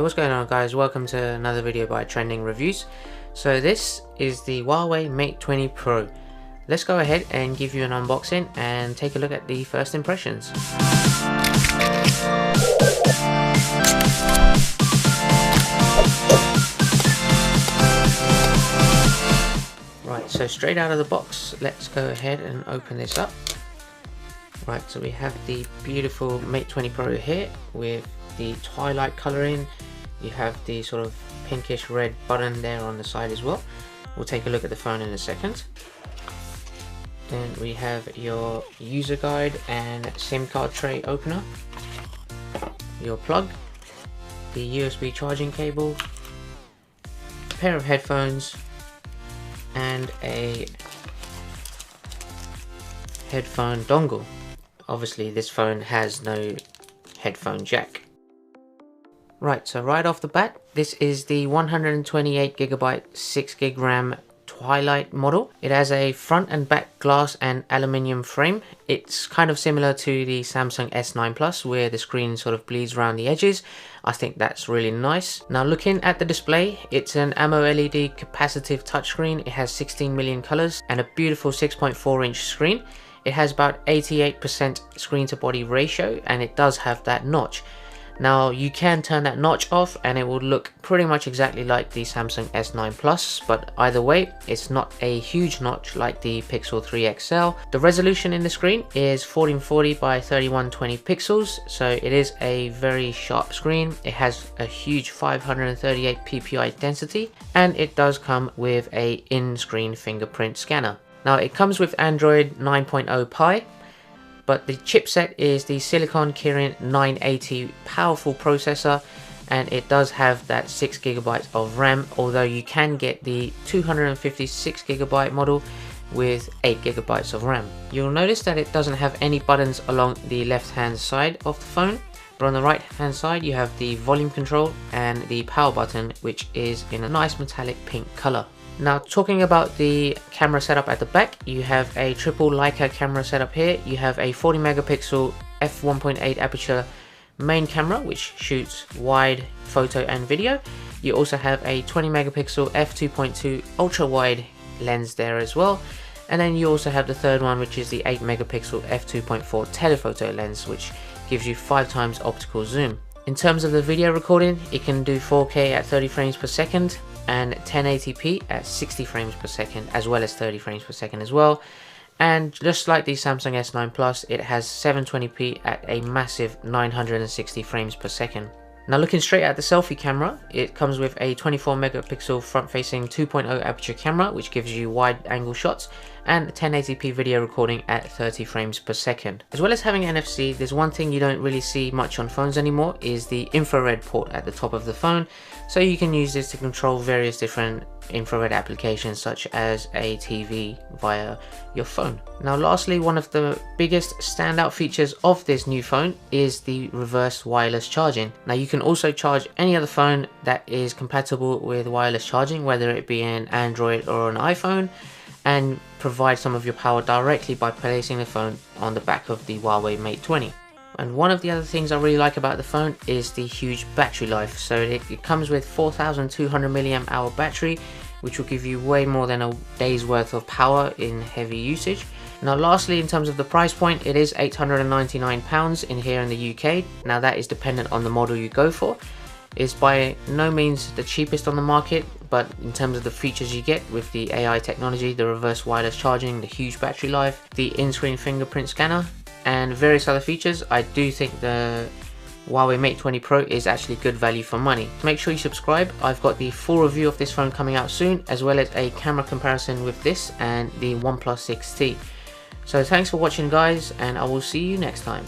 what's going on guys, welcome to another video by Trending Reviews. So this is the Huawei Mate 20 Pro. Let's go ahead and give you an unboxing and take a look at the first impressions. Right, so straight out of the box, let's go ahead and open this up. Right, so we have the beautiful Mate 20 Pro here with the twilight colouring. You have the sort of pinkish red button there on the side as well. We'll take a look at the phone in a second. Then we have your user guide and SIM card tray opener, your plug, the USB charging cable, a pair of headphones, and a headphone dongle. Obviously this phone has no headphone jack. Right, so right off the bat, this is the 128GB 6GB RAM Twilight model. It has a front and back glass and aluminium frame. It's kind of similar to the Samsung S9 Plus where the screen sort of bleeds around the edges. I think that's really nice. Now looking at the display, it's an AMOLED capacitive touchscreen. It has 16 million colors and a beautiful 6.4-inch screen. It has about 88% screen to body ratio and it does have that notch. Now you can turn that notch off and it will look pretty much exactly like the Samsung S9 Plus, but either way it's not a huge notch like the Pixel 3 XL. The resolution in the screen is 1440 by 3120 pixels, so it is a very sharp screen. It has a huge 538 ppi density and it does come with a in-screen fingerprint scanner. Now it comes with Android 9.0 Pie, but the chipset is the Silicon Kirin 980 powerful processor, and it does have that 6GB of RAM, although you can get the 256GB model with 8GB of RAM. You'll notice that it doesn't have any buttons along the left hand side of the phone, but on the right hand side you have the volume control and the power button, which is in a nice metallic pink color. Now talking about the camera setup at the back, you have a triple Leica camera setup here. You have a 40 megapixel f1.8 aperture main camera which shoots wide photo and video. You also have a 20 megapixel f2.2 ultra wide lens there as well. And then you also have the third one, which is the 8 megapixel f2.4 telephoto lens, which gives you 5 times optical zoom. In terms of the video recording, it can do 4K at 30 frames per second and 1080p at 60 frames per second, as well as 30 frames per second as well. And just like the Samsung S9 Plus, it has 720p at a massive 960 frames per second. Now looking straight at the selfie camera, it comes with a 24 megapixel front-facing 2.0 aperture camera which gives you wide angle shots and 1080p video recording at 30 frames per second. As well as having NFC, there's one thing you don't really see much on phones anymore is the infrared port at the top of the phone. So you can use this to control various different infrared applications such as a TV via your phone. Now lastly, one of the biggest standout features of this new phone is the reverse wireless charging. Now you can also charge any other phone that is compatible with wireless charging, whether it be an Android or an iPhone, and provide some of your power directly by placing the phone on the back of the Huawei Mate 20. And one of the other things I really like about the phone is the huge battery life. So it comes with 4200 mAh battery, which will give you way more than a day's worth of power in heavy usage. Now lastly, in terms of the price point, it is £899 in here in the UK. Now that is dependent on the model you go for. It's by no means the cheapest on the market, but in terms of the features you get with the AI technology, the reverse wireless charging, the huge battery life, the in-screen fingerprint scanner, and various other features, I do think the Huawei Mate 20 Pro is actually good value for money. Make sure you subscribe. I've got the full review of this phone coming out soon, as well as a camera comparison with this and the OnePlus 6T. So thanks for watching guys, and I will see you next time.